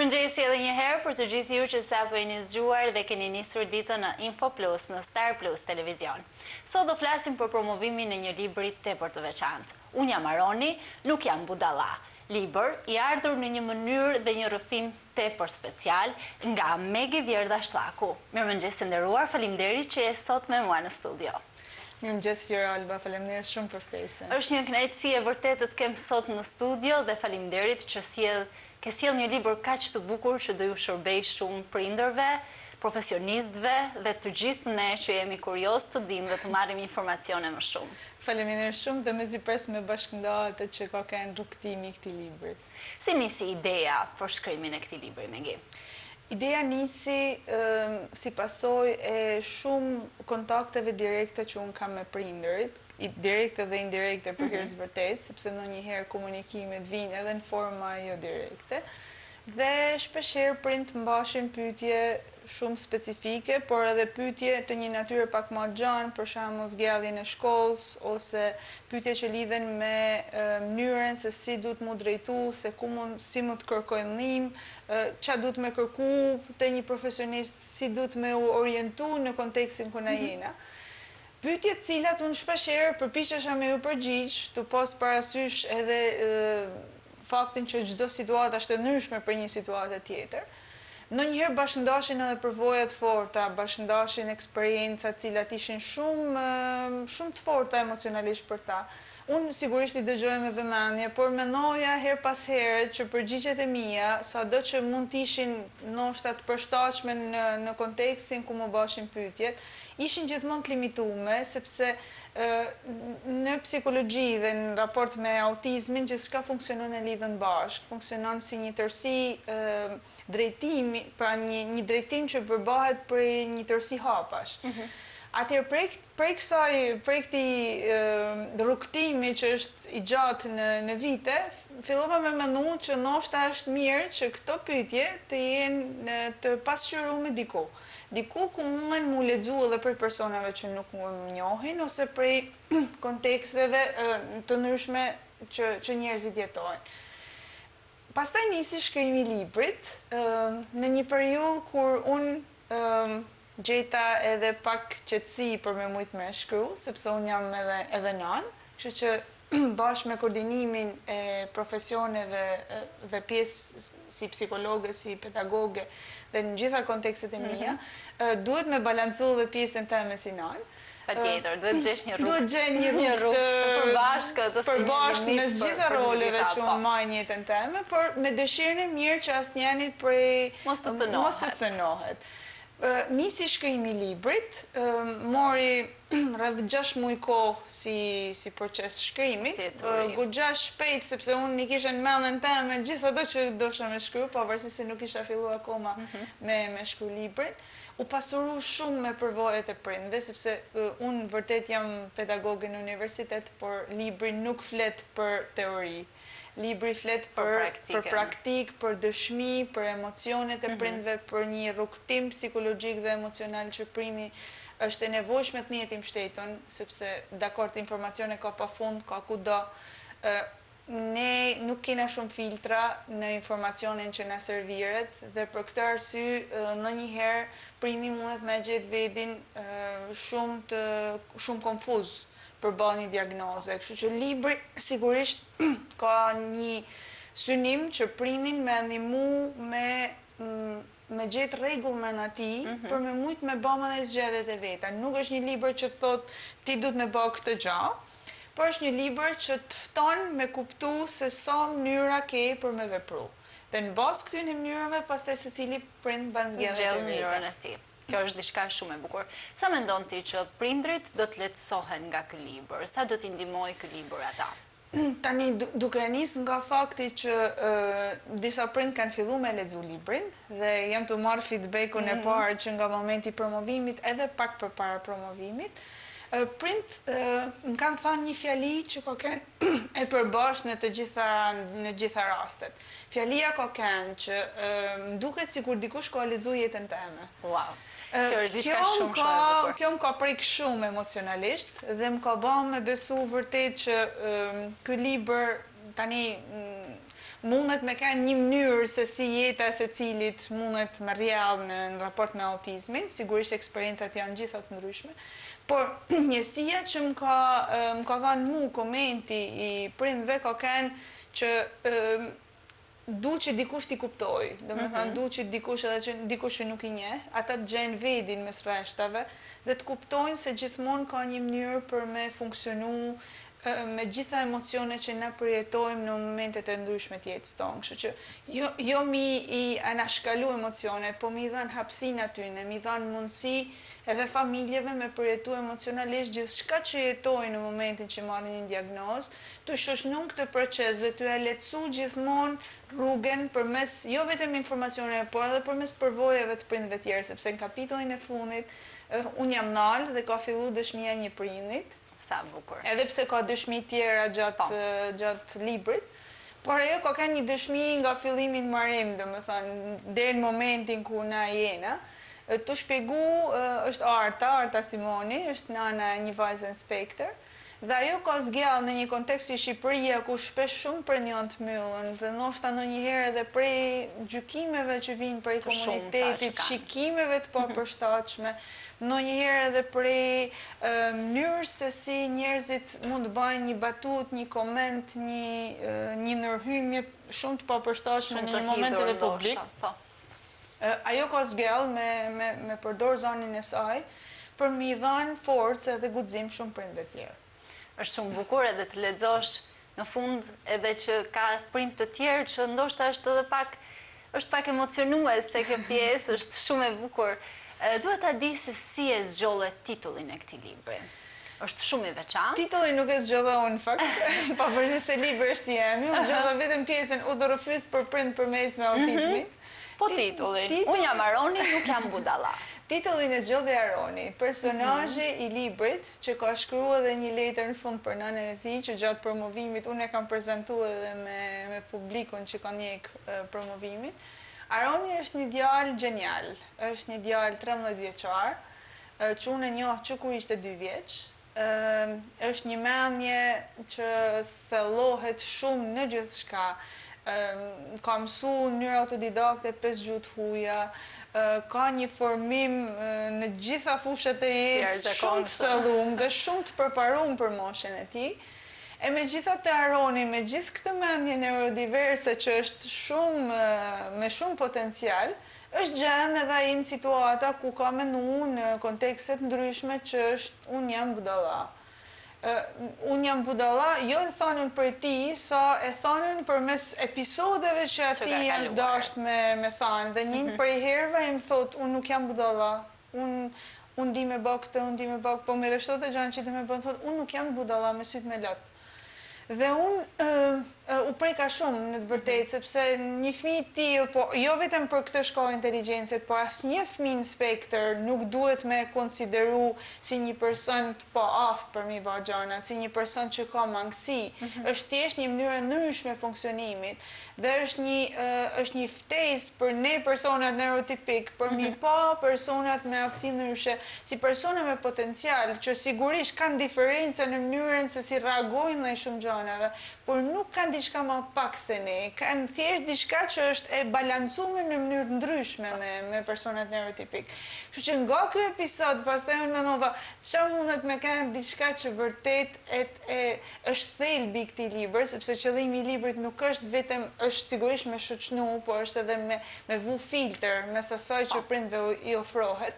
Mirëmëngjesi edhe një herë për të gjithë ju që sapo jeni zgjuar dhe keni nisur ditën në Info Plus në Star Plus Televizion. Sot do flasim për promovimin e një libri tepër të veçantë. Unë jam Aroni, nuk jam budalla. Libër i ardhur në një mënyrë dhe një rrëfim tepër special nga Megi Vjerda Shtllaku. Mirëmëngjes të nderuar, faleminderit që je sot me mua në studio. Mirëmëngjes Fiora Alba, faleminderit shumë për ftesën. Është një kënaqësi e vërtetë të të kem sot në studio dhe faleminderit që ke sjell një libër kaq të bukur që do ju shërbej shumë prindërve, profesionistëve dhe të gjithë ne që jemi kurioz të dimë dhe të marrim informacione më shumë. Faleminderit shumë dhe mezi pres me bashkëndahet që ka qenë rrugtimi i këtij libri. Si nisi ideja për shkrimin e këtij libri, Megi? Ideja nisi si pasojë e shumë kontakteve direkte që unë kam me prindërit, direkte dhe indirekte për hir të vërtet, sepse ndonjëherë komunikimet vijnë edhe në forma jo direkte. Dhe shpeshherë prind mbashin pyetje shumë specifike, por edhe pyetje të një natyre pak më gjanë, për shembull zgjalljen e shkollës ose pyetje që lidhen me mënyrën se si duhet mu drejtu, si mu të kërkoj ndihmë, çfarë duhet me kërku te një profesionist, si duhet me u orientu në kontekstin ku na jena. Pyetje të cilat unë shpeshherë përpiqesha me u përgjigj, të pas parasysh edhe faktin që çdo situatë është e ndryshme për një situatë tjetër. Ndonjëherë bashkëndashin edhe përvoja të forta, bashkëndashin eksperienca të cilat ishin shumë të forta emocionalisht për ta. Unë sigurisht i dëgjoja me vëmendje, por mendoja her pas here që përgjigjet e mia, sado që mund të ishin ndoshta të përshtatshme në kontekstin ku më bashin pyetjet, ishin gjithmonë të limitume, sepse në psikologji dhe në raport me autizmin gjithçka funksionon e lidhën bashkë, funksionon si një tërësi drejtimi, pra një drejtim që përbahet për një tërësi hapash. Atëherë prej këtij rrugtimi që është i gjatë në vite, fillova me menu që ndoshta është mirë që këto pyetje të jenë të pasqyruar me diku. Diku ku mund mu lexu edhe për personave që nuk më njohin ose prej konteksteve të ndryshme që njerëzit jetojnë. Pastaj nisi shkrimi i librit në një periudhë kur unë gjeta edhe pak qetësi për me mujt me shkru, sepse unë jam edhe nanë, kështu që bashkë me koordinimin e profesioneve dhe pjesë si psikologe, si pedagoge dhe në gjitha kontekstet e mia, duhet me balancu dhe pjesën teme si nanë. Patjetër, duhet gjesh një rrugë. Duhet gjej një rrugë të përbashkët me gjitha roleve që unë maj në jetën teme, por me dëshirën e mirë që asnjëri prej mos të cënohet. Nisi shkrimi i librit, mori rreth 6 muaj kohë si proces shkrimit, goxha shpejt sepse unë nuk kisha në mendjen time gjithë ato që dosha me shkruaj, pavarësisht se nuk isha filluar akoma me shkruaj librin. U pasuru shumë me përvojat e prindve, sepse unë vërtet jam pedagoge në universitet, por libri nuk flet për teori. Libri flet për praktik, për dëshmi, për emocionet e prindve, për një rrugtim psikologjik dhe emocional që prindi është e nevojshme të njëjtim shteton, sepse dakord informacione ka pafund, ka kudo. Ne nuk kena shumë filtra në informacionin që na serviret dhe për këtë arsye ndonjëherë prindi mundet me gjetë vedin shumë konfuz për bërë një diagnoze. Kështu që libri sigurisht ka një synim që prindin me ndihmu me gjetë rregull me në ti, për me mujt me bëmë dhe zgjedhjet e veta. Nuk është një libër që thot ti duhet me bë këtë gjë, por është një libër që të fton me kuptu se sa mënyra ke për me vepru. Dhe në bazë këtyre mënyrave, pastaj secili prind bën zgjedhjet e veta. Kjo është diçka shumë e bukur. Sa mendon ti që prindrit do të lehtësohen nga ky libër? Sa do t'i ndihmojë ky libër ata? Tani duke nis nga fakti që disa prind kanë filluar me lexu librin dhe jam të marr feedbackun e parë që nga momenti i promovimit edhe pak përpara promovimit, prind më kanë thënë një fjali që ka qenë e përbashkët në gjitha rastet. Fjalia ka qenë që më duket sikur dikush ka lexuar jetën time. Wow. Kjo më ka prek shumë emocionalisht dhe më ka bërë me besu vërtet që ky libër tani mundet me kanë një mënyrë se si jeta se cilit mundet me rjallë në raport me autizmin, sigurisht eksperiencat janë gjitha të ndryshme, por njësia që më ka thënë mu komenti i prindve ka kanë që du që dikush t'i kuptoj, do me thënë du që dikush edhe që dikush që nuk i njeh, ata të gjenë vedin mes rreshtave dhe të kuptojnë se gjithmonë ka një mënyrë për me funksionu me gjitha emocionet që na përjetojmë në momentet e ndryshme të jetës tonë. Kështu që jo mi i anashkalu emocionet, po mi dhanë hapësinë atyne, mi dhanë mundësi edhe familjeve me përjetu emocionalisht gjithçka që jetojnë në momentin që marrin një diagnozë, të shoqënu këtë proces dhe të lehtësu gjithmonë rrugën përmes jo vetëm informacioneve, por edhe përmes përvojave të prindve tjerë, sepse në kapitullin e fundit unë jam nalë dhe ka fillu dëshmia një prindit. Sa bukur. Edhe pse ka dëshmi tjera gjatë librit, por ajo ka një dëshmi nga fillimi në marrim, domethënë deri në momentin ku na jena, të shpjegu është Arta Simoni, është nana e një vajze inspektor, dhe ajo ka zgjallë në një kontekst si Shqipëria ku shpesh shumë për njën të myllën, dhe ndoshta ndonjëherë edhe prej gjykimeve që vinë prej komunitetit, shikimeve të papërshtatshme, ndonjëherë edhe prej mënyrës se si njerëzit mund të bëjnë një batut, një koment, një ndërhyrje shumë të papërshtatshme në një moment edhe publik. Ajo ka zgjallë me përdor zonin e saj për mi dhanë forcë edhe guxim shumë prindve tjerë. Është shumë bukur edhe të lexosh në fund edhe që ka prind të tjerë që ndoshta është pak emocionues se kjo pjesë është shumë e bukur. Duhet ta di se si e zgjolle titullin e këtij libri. Është shumë i veçantë. Titullin nuk e zgjolla unë në fakt, pavarësisht se libri është i emi, unë zgjolla vetëm pjesën udhërrëfyes për prind përmes me autizmin. Po titullin, unë jam Aroni, nuk jam budalla. Titullin e zgjodhi Aroni, personazhi i librit që ka shkruar edhe një letër në fund për nënën e tij që gjatë promovimit unë e kam prezantuar edhe me publikun që ka njeh promovimin. Aroni është një djalë gjenial, është një djalë 13 vjeçar, që unë e njoh që kur ishte 2 vjeç. Është një mendje që thellohet shumë në gjithçka. Ka mësu në mënyrë autodidakte 5 gjuhë të huaja, ka një formim në gjitha fushat e jetës shumë të thellum dhe shumë të përparuar për moshën e tij. E megjithatë Aroni, me gjithë këtë mendje neurodiverse që është me shumë potencial, është gjenë edhe ai në situata ku ka menduar në kontekste të ndryshme që është unë jam budalla. Unë jam budalla, jo e thonën për ti, sa e thonën përmes episodeve që ati janë dasht me thanë. Dhe një për i herëve e më thotë, unë nuk jam budalla, unë di me bë këtë, unë di me bë këtë, po me reshtot e gjanë që di me bë, thotë, unë nuk jam budalla me sytë me latë. Dhe unë u preka shumë në të vërtetë, sepse një fëmijë i tillë, po jo vetëm për këtë shkollë inteligjencet, po asnjë fëmijë inspektor nuk duhet me konsideru si një person të paaft për mi bë gjëra, si një person që ka mangësi. Është thjesht një mënyrë ndryshme funksionimit dhe është një ftesë për ne personat neurotipik, për mi pa personat me aftësi ndryshe, si persona me potencial që sigurisht kanë diferenca në mënyrën se si reagojnë ndaj shumë gjëra, por nuk kanë diçka më pak se ne, kanë thjesht diçka që është e balancuar në mënyrë ndryshme me personat neurotipik. Kështu që nga ky episod, pastaj unë mendova, çfarë mundet me kanë diçka që vërtet është thelbi i këtij libri, sepse qëllimi i librit nuk është vetëm është sigurisht me shoqënu, por është edhe me vu filter mes asaj që prindve i ofrohet.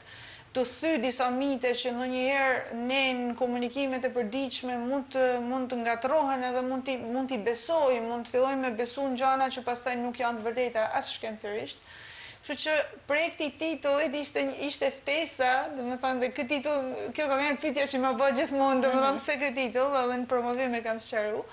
Të thy disa mite që ndonjëherë ne në komunikimet e përditshme mund të ngatrohen edhe mund t'i besojmë, mund të fillojmë me besu në gjëra që pastaj nuk janë të vërteta as shkencërisht. Kështu që prej këtij titullit ishte ftesa, domethënë dhe ky titull, kjo ka qenë pyetja që më bë gjithmonë, domethënë pse ky titull, edhe në promovim e kam sqaruar.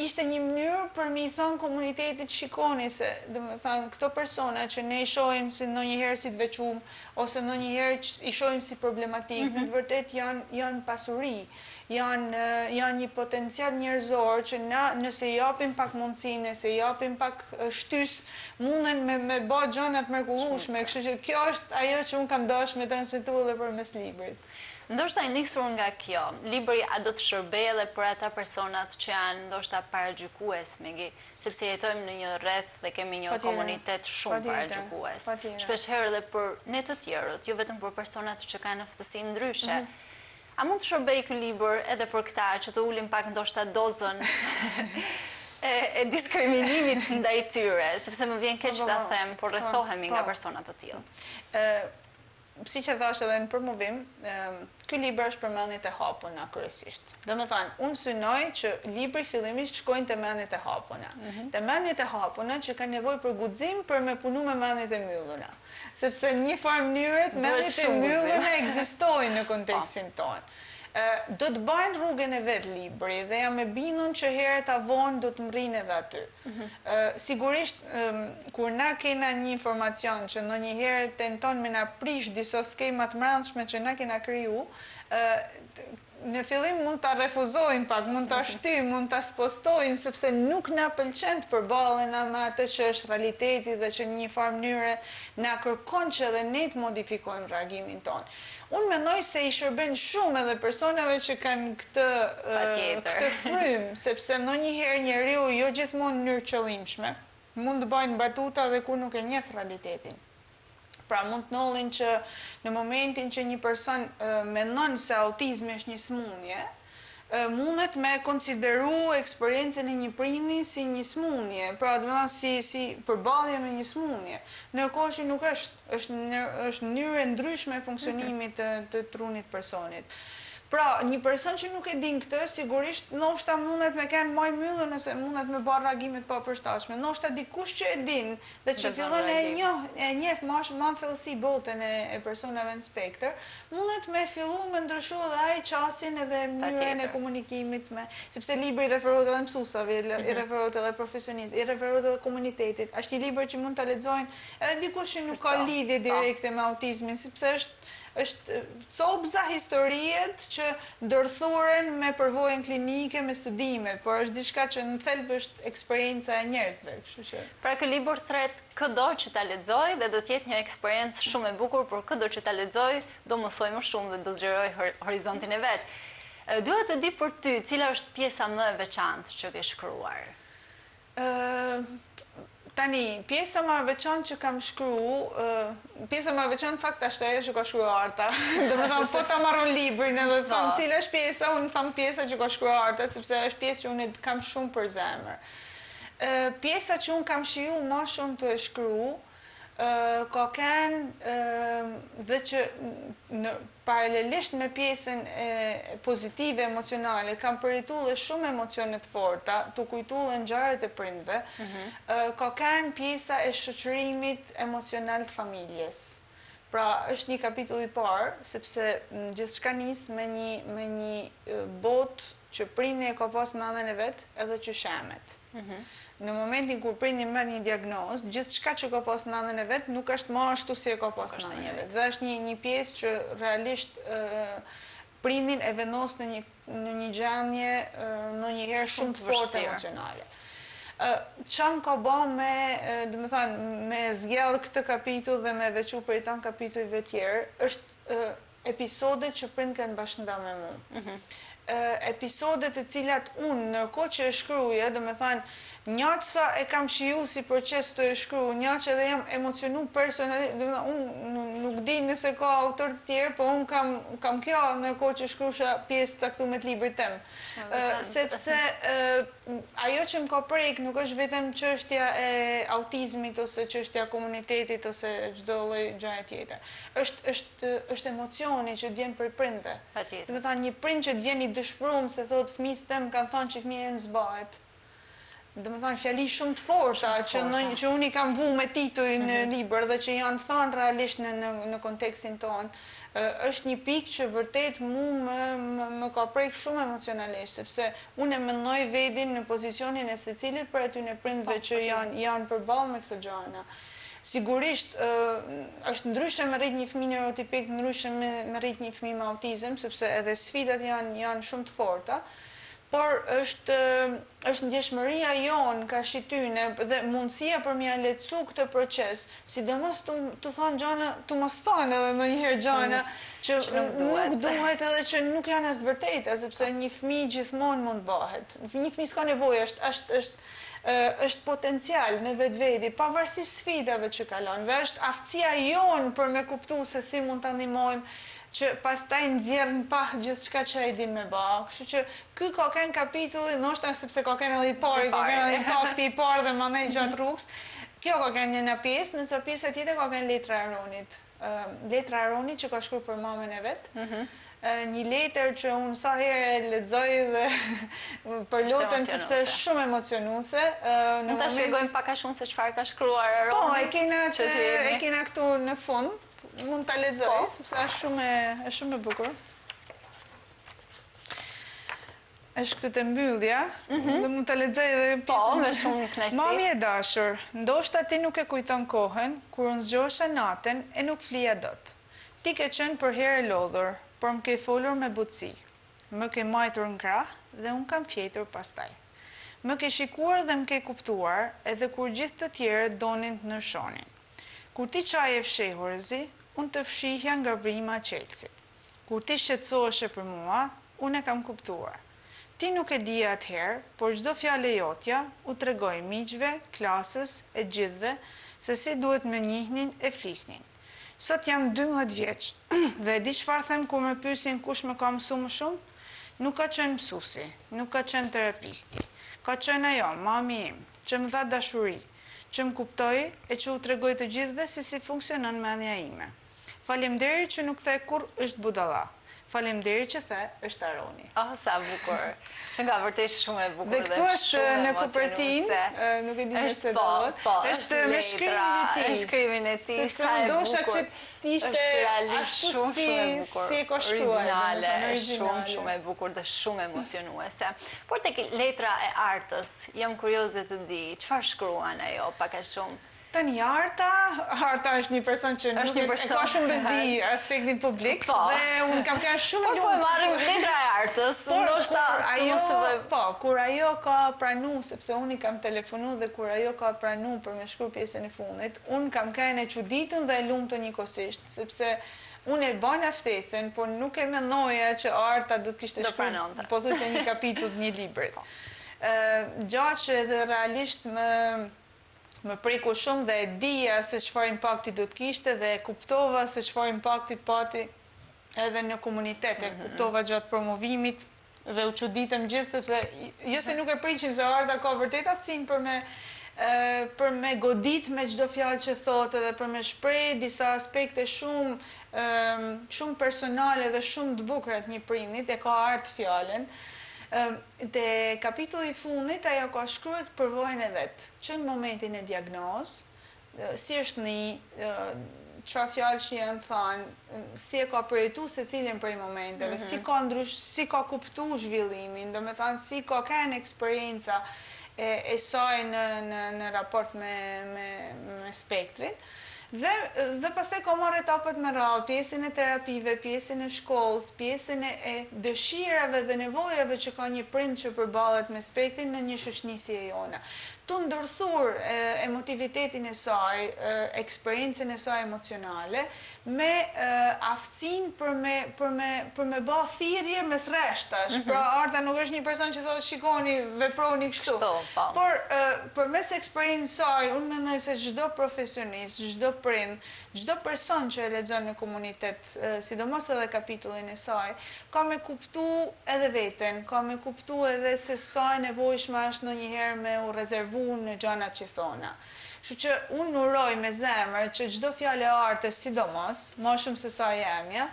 Ishte një mënyrë për mi thënë komunitetit shikoni se, domethënë, këto persona që ne i shohim si ndonjëherë si të veçuar ose ndonjëherë i shohim si problematik, në të vërtetë janë pasuri, janë një potencial njerëzor që na nëse i japim pak mundësi, nëse i japim pak shtys, munden me bë gjëra të mrekullueshme, kështu që kjo është ajo që unë kam dashur me transmetuar edhe përmes librit. Ndoshta i nisur nga kjo, libri a do të shërbejë edhe për ata personat që janë ndoshta paragjykues, Megi, sepse jetojmë në një rreth dhe kemi një komunitet shumë paragjykues. Shpesh herë edhe për ne të tjerët, jo vetëm për personat që kanë ftësi ndryshe. A mund të shërbej ky libër edhe për këta që të ulim pak ndoshta dozën e diskriminimit ndaj tyre, sepse më vjen keq ta them, por rrethohemi nga persona të tillë. Si që thash edhe në promovim, ky libër është për mendjet e hapuna kryesisht. Domethënë, unë synoj që libri fillimisht shkojnë te mendjet e hapuna. Te mendjet e hapuna që kanë nevojë për guxim për me punu me mendjet e mbyllura. Sepse në një farë mënyrë mendjet e mbyllura ekzistojnë në kontekstin tonë. Do të bajnë rrugën e vetë libri dhe jam e bindur që herët avon do të mrinë edhe aty. Sigurisht, kur na kena një informacion që ndonjëherë tenton me na prish disa skema të mbrëmshme që na kena kriju, në fillim mund ta refuzojmë pak, mund ta shtyjmë, mund ta spostojmë, sepse nuk na pëlqen të përballena me atë që është realiteti dhe që në një farë mënyre na kërkon që edhe ne të modifikojmë reagimin tonë. Unë mendoj se i shërben shumë edhe personave që kanë këtë frymë, sepse ndonjëherë njeriu jo gjithmonë në mënyrë qëllimshme mund të bajnë batuta dhe kur nuk e njeh realitetin. Pra mund të nollin që në momentin që një person mendon se autizmi është një smundje, mundet me konsideru eksperiencën e një prindi si një smundje, pra do të thonë si përballje me një smundje. Ndërkohë që nuk është mënyrë ndryshme e funksionimit të trunit personit. Pra, një person që nuk e din këtë, sigurisht ndoshta mundet me kenë maj myllur nëse mundet me bërë reagimet pa përshtatshme. Ndoshta dikush që e din dhe që fillon e njeh më thellësi botën e personave në spektër, mundet me fillu me ndryshu edhe ai qasjen edhe mënyrën e komunikimit sepse libri i referohet edhe mësuesave, i referohet edhe profesionistëve, i referohet edhe komunitetit. Është një libër që mund ta lexojnë edhe dikush që nuk ka lidhje direkte me autizmin, sepse është copza historiet që ndërthuren me përvojën klinike, me studimet, por është diçka që në thelb është eksperjenca e njerëzve, kështu që. Pra ky libër thret çdo që ta lexoj dhe do të jetë një eksperiencë shumë e bukur, por çdo që ta lexoj do mësoj më shumë dhe do zgjeroj horizontin e vet. Dua të di për ty, cila është pjesa më e veçantë që ke shkruar? Tani, pjesa më e veçantë që kam pjesa më e veçantë fakt është ajo që ka shkruar Arta. Domethënë, po ta marrën librin edhe them cila është pjesa, unë them pjesa që ka shkruar Arta, sepse është pjesë që unë kam shumë për zemër. Pjesa që unë kam shiju më shumë të e shkru, ka kanë dhe që paralelisht me pjesën pozitive emocionale, kam përjetu dhe shumë emocionet forta, të kujtu dhe ngjarjet e prindve, ka kanë pjesa e shoqërimit emocional të familjes. Pra, është një kapitull i parë, sepse gjithçka nis me një botë që prindi e ka pas në anën e vet, edhe që shemet. Në momentin kur prindi merr një diagnozë, gjithçka që ka pas në anën e vet nuk është më ashtu si e ka pas në anën e vet. Dhe është një pjesë që realisht prindin e vendos në një gjendje ndonjëherë shumë të fortë emocionale. Çam ka bë me zgjell këtë kapitull dhe me veçu për i tanë kapitujve tjerë, është episodet që prind kanë bashkënda me mua. Episodet e cilat unë, nërkohë që e shkruaja, domethënë, njatë sa e kam shiju si proces të e shkru, njatë që edhe jam emocionu personalisht, unë nuk di nëse ka autor të tjerë, po unë kam kjo nërkohë që shkrusha pjesë të këtu me të librit tem. Sepse ajo që më ka prek nuk është vetëm çështja e autizmit ose çështja e komunitetit ose çdo lloj gjaje tjetër. Është emocioni që vjen për prindve. Domethënë një prind që të vjen i dëshpëruar se thotë fëmijës tem kanë thënë që fëmia im zbahet. Domethënë fjali shumë të forta që unë i kam vu me tituj në libër dhe që janë thënë realisht në kontekstin tonë, është një pikë që vërtet më ka prek shumë emocionalisht, sepse unë e mendoj vedin në pozicionin e secilit për atyre prindve që janë përballë me këto gjëra. Sigurisht është ndryshe me rrit një fëmijë neurotipik, ndryshe me rrit një fëmijë me autizëm, sepse edhe sfidat janë shumë të forta. por është ndjeshmëria jonë ka shtyne dhe mundësia për mja lecu këtë proces, sidomos të thonë gjana, të mos thonë edhe ndonjëherë gjana që nuk duhet edhe që nuk janë as të vërteta, sepse një fëmijë gjithmonë mund bëhet. Një fëmijë s'ka nevojë, është potencial në vetveti, pavarësisht sfidave që kalon, dhe është aftësia jonë për me kuptu se si mund të ndihmojmë që pastaj nxjerr në pah gjithçka që ai din me bë. Kështu që ky ka qenë kapitulli, ndoshta sepse ka qenë edhe i parë, ka qenë edhe impakti i parë dhe mandej gjatë rrugës. Kjo ka qenë një pjesë, nëse pjesa tjetër ka qenë letra e Aronit. Letra e Aronit që ka shkruar për mamën e vet. Një letër që unë sa herë e lexoj dhe përlutem sepse është shumë emocionuese. Mund ta shpjegojmë pak a shumë se çfarë ka shkruar Aroni? Po, e kena këtu në fund. Mund të lexoj, sepse është shumë e bukur. Është këtë të mbyllja, dhe mund të lexoj edhe po, me shumë kënaqësi. Mami e dashur, ndoshta ti nuk e kujton kohën, kur unë zgjohesha natën e nuk flija dot. Ti ke qenë për herë e lodhur, por më ke folur me butësi. Më ke majtur në krah dhe unë kam fjetur pastaj. Më ke shikuar dhe më ke kuptuar, edhe kur gjithë të tjerët donin të nërshonin. Kur ti qaje fshehurëzi, unë të fshihja nga vrima qelsi. Kur ti shqetësoheshe për mua, unë e kam kuptuar. Ti nuk e dija atëherë, por çdo fjalë jotja u tregoi miqve, klasës e gjithëve se si duhet me njihnin e flisnin. Sot jam 12 vjeç dhe e di çfarë them kur më pyesin kush më ka mësuar më shumë? Nuk ka qenë mësuesi, nuk ka qenë terapisti. Ka qenë ajo, mami im, që më dha dashuri, që më kuptoi e që u tregoi të gjithëve si funksionon mendja ime. Faleminderit që nuk the kur është budalla. Faleminderit që the është Aroni. Sa bukur. Që nga vërtet shumë e bukur dhe këtu është në kopertinë, nuk e di nëse do të. Është me shkrimin e tij. Sa e bukur. Sepse që ishte ashtu si e ka shkruar. Shumë e bukur dhe shumë emocionuese. Por tek letra e Artës, jam kurioze të di, çfarë shkruan ajo pak a shumë? Tani Arta është një person që nuk e ka shumë bezdi aspektin publik dhe unë kam qenë shumë lumtur. Po marrim letra e Artës, ndoshta kur ajo ka pranu, sepse unë i kam telefonu dhe kur ajo ka pranu për me shkruar pjesën e fundit, unë kam qenë e çuditën dhe e lumtur njëkohësisht, sepse unë e bana ftesën, por nuk e mendoja që Arta do të kishte shkruar pothuajse një kapitull të një libri. Gjatë që edhe realisht më preku shumë dhe e dija se çfarë impakti do të kishte dhe e kuptova se çfarë impakti pati edhe në komunitet, e kuptova gjatë promovimit dhe u çuditëm gjithë sepse jo se nuk e priqim se Arta ka vërtet aftësinë për me godit me çdo fjalë që thotë dhe për me shpreh disa aspekte shumë personale dhe shumë të bukura të një prindit, e ka art fjalën. Te kapitulli i fundit ajo ka shkruar përvojën e vet, që në momentin e diagnozë, si është çfarë fjalë që janë thënë, si e ka përjetuar secilin prej momenteve, si ka kuptuar zhvillimin, domethënë si ka kanë eksperjenca e saj në raport me spektrin. Dhe pastaj ka marrë etapat me radhë, pjesën e terapive, pjesën e shkollës, pjesën e dëshirave dhe nevojave që ka një prind që përballet me spektrin në një shoqëni si e jona. Tu ndërthur emotivitetin e saj, eksperiencën e saj emocionale, me aftësinë për me bë thirrje mes rreshtash. Pra Arta nuk është një person që thotë shikoni, veproni kështu. Por përmes eksperiencës saj, unë mendoj se çdo profesionist, çdo prind, çdo person që e lexon në komunitet, sidomos edhe kapitullin e saj, ka me kuptu edhe veten, ka me kuptu edhe se sa e nevojshme është ndonjëherë me u rezervu në gjanat që thona. Kështu që unë uroj me zemër që çdo fjalë e Artës, sidomos, më shumë se sa jemja,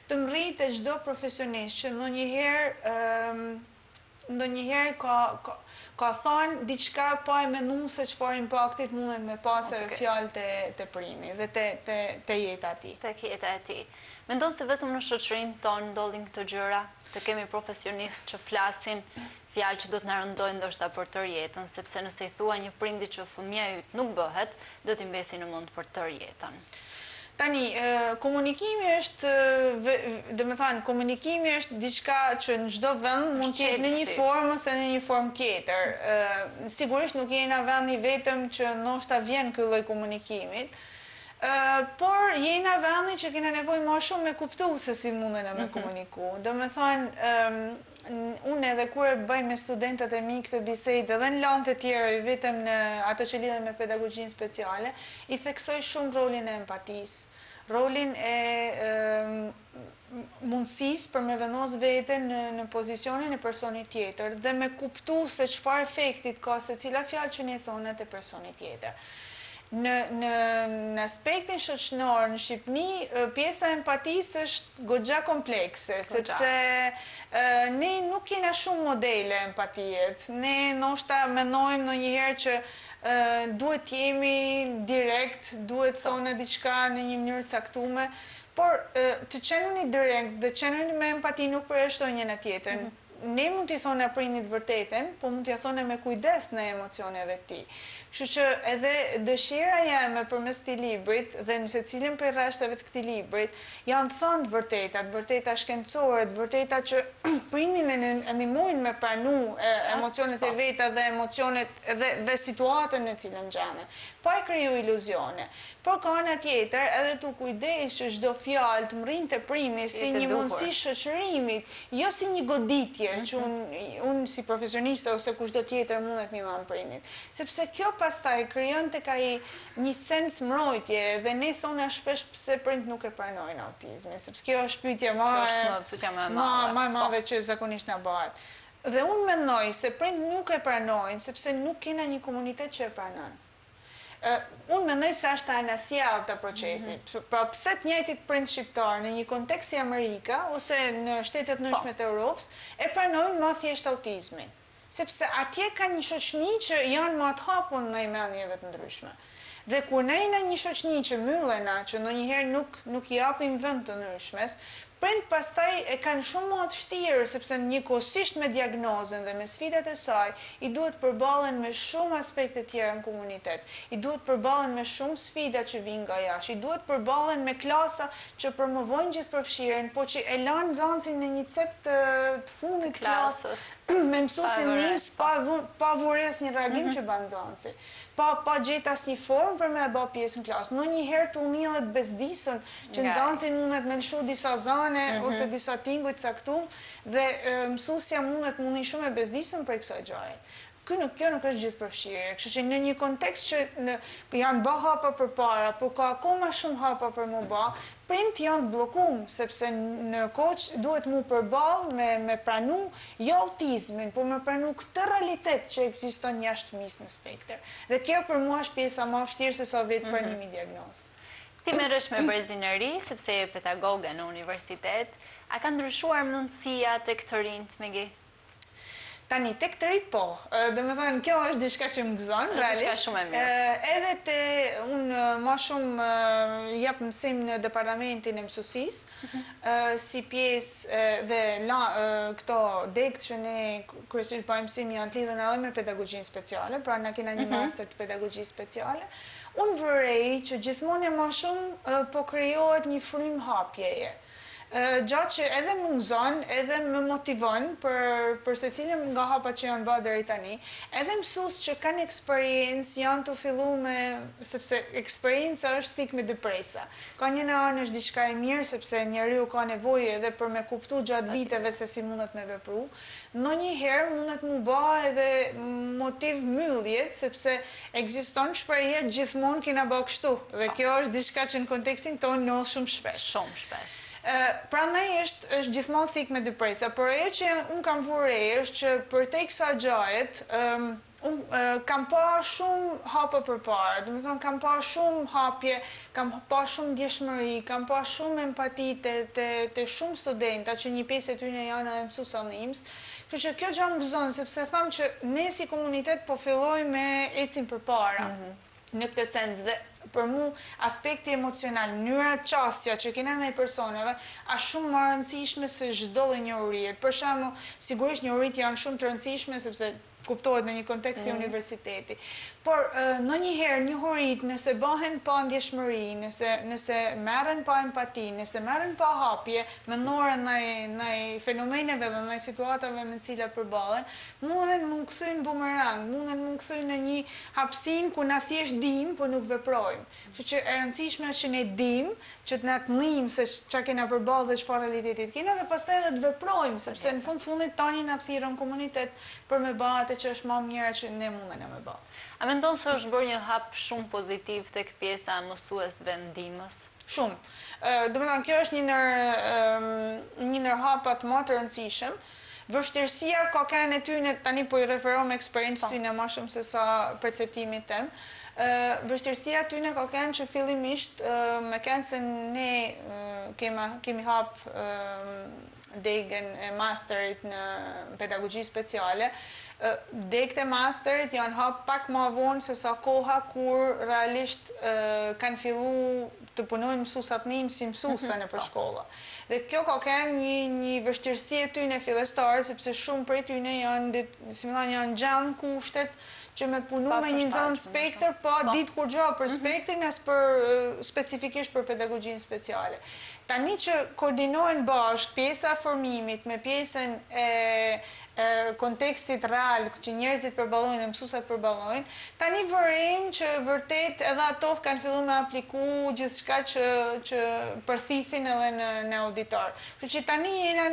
të mrritet çdo profesionist që ndonjëherë ka thënë diçka pa e menduar se çfarë impaktit mundet me pas fjalë te prindi dhe te jeta e tij. Tek jeta e tij. Mendon se vetëm në shoqërinë tonë ndodhin këto gjëra, të kemi profesionistë që flasin fjalë që do të na rëndojnë ndoshta për tërë jetën, sepse nëse i thua një prindi që fëmia yt nuk bëhet, do t'i mbesi në mend për tërë jetën. Tani, komunikimi është, komunikimi është diçka që në çdo vend mund të jetë në një formë ose në një formë tjetër. Sigurisht nuk jena vendi vetëm që ndoshta vjen ky lloj komunikimit, por jena vendi që kena nevojë më shumë me kuptu se si mundena me komuniku. Unë edhe kur bëj me studentët e mi këtë bisedë edhe në lanë të tjera, vetëm në ato që lidhen me pedagogjinë speciale, i theksoj shumë rolin e empatisë, rolin e mundësisë për me vendos veten në pozicionin e personit tjetër dhe me kuptu se çfarë efektit ka se cila fjalë që ne thonet e personit tjetër. Në aspektin shoqëror në Shqipëni, pjesa e empatisë është goxha komplekse, sepse ne nuk kena shumë modele empatijet. Ne ndoshta mendojmë ndonjëherë që duhet jemi direkt, duhet thonë diçka në një mënyrë caktuar, por të qenuni direkt dhe qenuni me empati nuk përjashton njëna tjetrën. Ne mund t'i thonë prindit vërtetën, po mund t'i thonë me kujdes në emocioneve të tij. Kështu që edhe dëshira jeme përmes këtij librit dhe në secilin prej rreshteve të këtij librit janë thënë vërtetat, vërteta shkencore, vërteta që prindin e ndihmojnë me pranu emocionet e veta dhe emocionet dhe situatën në cilën gjenden, pa e kriju iluzione. Por ka ana tjetër edhe tu kujdes që çdo fjalë të mrinte prindi si një mundësi shoqërimit, jo si një goditje që unë si profesioniste ose kushdo tjetër mundet mi dhanë prindit. Sepse kjo pastaj krijon tek ai një sens mbrojtje dhe ne thona shpesh pse prind nuk e pranojnë autizmin, sepse kjo është pyetja më e madhe që zakonisht na bëhet. Dhe unë mendoj se prind nuk e pranojnë sepse nuk kena një komunitet që e pranon. Unë mendoj se është anasjellë të procesit. Pra pse të njëjtit prind shqiptar në një kontekst si Amerika ose në shtetet ndryshme të Europës e pranojnë më thjesht autizmin. Sepse atje ka një shoqëni që janë më të hapur ndaj mendjeve të ndryshme. Dhe kur ne jena një shoqëni që myllena, që ndonjëherë nuk i japim vend të ndryshmes, prind pastaj e kanë shumë më të vështirë sepse njëkohësisht me diagnozën dhe me sfidat e saj, i duhet përballen me shumë aspekte tjera në komunitet. I duhet përballen me shumë sfida që vijnë nga jashtë, i duhet përballen me klasa që promovojnë gjithëpërfshirjen, po që e lanë nxënësin në një cep të fundit klasës, me mësuesin njëms pa vurë asnjë reagim që ban nxënësi. Pa gjetë asnjë formë për me e bë pjesë në klasë. Ndonjëherë të unillet bezdisën që nxënësi mundet me lëshu disa zane ose disa tinguj të caktuar dhe mësuesja mundet mundi shumë e bezdisën për kësaj gjaje. Kjo nuk është gjithëpërfshirje. Kështu që në një kontekst që janë bë hapa përpara, por ka akoma shumë hapa për mu bë, prind janë të bllokuar sepse në kohë duhet mu përballë me pranu jo autizmin, por me pranu këtë realitet që ekziston jashtë fëmisë në spektër. Dhe kjo për mua është pjesa më e vështirë se sa vetë pranimi i diagnozës. Ti merresh me brezënëri sepse je pedagoge në universitet, a ka ndryshuar mundësia tek të rinjt Megi? Tani, tek të rritë po. Dhe me thënë, kjo është diçka që më gëzon, realisht. Edhe të unë ma shumë jap mësim në departamentin e mësuesisë, si pjesë dhe këto dekt që ne kryesisht bëjmë mësim janë të lidhur edhe me pedagogjinë speciale, pra na kena një master të pedagogjisë speciale. Unë vërej që gjithmonë e ma shumë po krijohet një frymë hapjeje. Gjatë që edhe më ngëzon, edhe më motivon për secilin nga hapa që janë bërë deri tani, edhe mësues që kanë eksperiencë janë të fillu sepse eksperjenca është thik me depresa. Ka një anë është diçka e mirë sepse njeriu ka nevojë edhe për me kuptu gjatë viteve se si mundet me vepru. Ndonjëherë mundet mu bë edhe motiv mbylljet sepse ekziston shprehje gjithmonë kena bë kështu dhe kjo është diçka që në kontekstin tonë njoh shumë shpesh. Shumë shpesh. Prandaj është gjithmonë thik me depresa, por ajo që unë kam vure është që për te kësa gjajet, unë kam pa shumë hapa përpara, do të thonë kam pa shumë hapje, kam pa shumë ndjeshmëri, kam pa shumë empati te shumë studenta që një pjesë e tyre janë edhe mësues anonims. Kështu që kjo gjë më gëzon sepse tham që ne si komunitet po filloj me ecim përpara. Në këtë sens dhe për mu aspekti emocional, mënyra qasja që kena ndaj personave, është shumë më rëndësishme se çdo lloj njohurie. Për shembull, sigurisht njohuritë janë shumë të rëndësishme sepse kuptohet në një kontekst si universiteti. Por në njëherë njohurit, nëse bëhen pa ndjeshmëri, nëse merren pa empati, nëse merren pa hapje, mendore ndaj fenomeneve dhe ndaj situatave me të cilat përballen, munden më kthyn bumerang, munden më kthyn në një hapësinë ku na thjesht dim, po nuk veprojmë. Kështu që e rëndësishme është që ne dim, që të na tnim se çka kena përballë dhe çfarë realitetit kena dhe pastaj edhe të veprojmë, sepse në fundit tani na thirrën komunitet për me bë atë që është më mirë që ne mundena me bë. A mendon se është bërë një hap shumë pozitiv tek pjesa e mësuesve ndihmës? Shumë. Domethënë kjo është një ndër hapat më të rëndësishëm. Vështirësia ka kanë e tyne, tani po i referoj me eksperiencën tyne më shumë se sa perceptimit tem. Vështirësia tyne ka kanë që fillimisht me kanë se ne kemi hap degën e masterit në pedagogji speciale. Degët e masterit janë hap pak më vonë se sa koha kur realisht kanë fillu të punojnë mësusat njëm si mësusa në për shkolla. Dhe kjo ka kanë një vështirësi e tyne fillestare, sepse shumë prej tyne janë gjanë kushtet që me punu me një nxënës spektër, pa ditë kur gjo për spektrin, as për specifikisht për pedagogjinë speciale. Tani që koordinojnë bashkë pjesa formimit me pjesën e kontekstit real që njerëzit përballojnë dhe mësuesat përballojnë, tani vërejmë që vërtet edhe ato kanë filluar me apliku gjithçka që përthithin edhe në auditor. Kështu që tani jena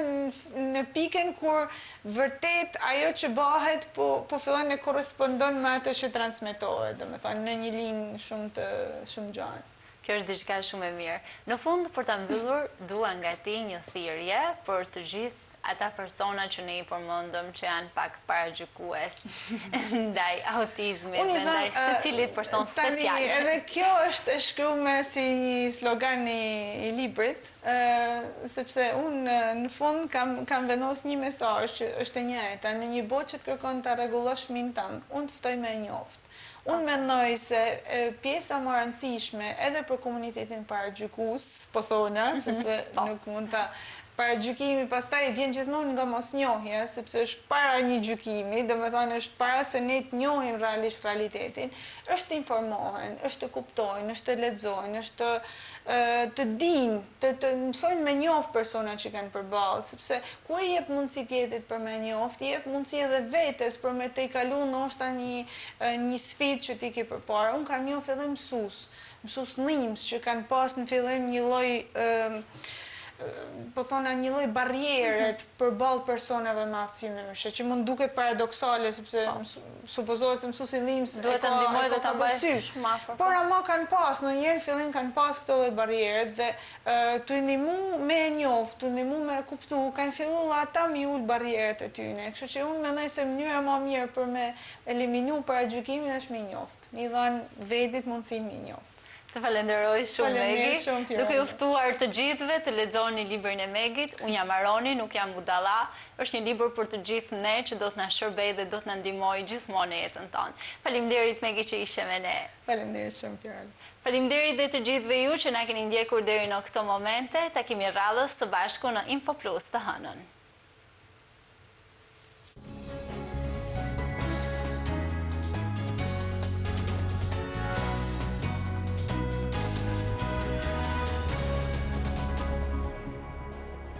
në pikën kur vërtet ajo që bëhet po fillon të korrespondon me ato që transmetohet, domethënë në një linjë shumë gjatë. Kjo është diçka shumë e mirë. Në fund, për ta mbyllur, dua nga ti një thirrje për të gjithë ata persona që ne i përmendëm që janë pak paragjykues ndaj autizmit dhe ndaj secilit person special. Edhe kjo është e shkruar si një slogan i librit, sepse unë në fund kam vendosur një mesazh që është e njëjta, në një botë që të kërkon ta rregullosh fëmin tënd, unë të ftoj me njoft. Unë mendoj se pjesa më e rëndësishme edhe për komunitetin paragjykues, po thona, sepse nuk mund ta paragjykimi pastaj vjen gjithmonë nga mosnjohja, sepse është para një gjykimi, domethënë është para se ne të njohim realisht realitetin, është të informohen, është të kuptojnë, është të lexojnë, është të dinë, të mësojnë me njoft persona që kanë përballë, sepse kur i jep mundësi tjetrit për me njoft, i jep mundësi edhe vetes për me të kalu ndoshta një sfidë që ti ke përpara. Unë kam njoft edhe mësues njëms që kanë pas në fillim një lloj po thona një lloj barrieret përballë personave me aftësi ndryshe, që mund duket paradoksale sepse supozohet se mësuesi njëms duhet të ndihmojë dhe ta bëjë shumë afër. Por ama kanë pas, në një fillim kanë pas këto lloj barrieret dhe të ndihmu me njoft, të ndihmu me kuptu, kanë filluar ata me ul barrieret e tyre. Kështu që unë mendoj se mënyra më e mirë për me eliminu paragjykimin është me njoft. I dhanë vetit mundësinë me njoft. Të falenderoj shumë, Megi. Duke ju ftuar të gjithëve të lexoni librin e Megit, Unë jam Aroni, nuk jam budalla. Është një libër për të gjithë ne që do të na shërbejë dhe do të na ndihmojë gjithmonë në jetën tonë. Faleminderit Megi që ishe me ne. Faleminderit shumë Fjallë. Faleminderit dhe të gjithëve ju që na keni ndjekur deri në këto momente. Takimi radhës së bashku në Info Plus të hënën.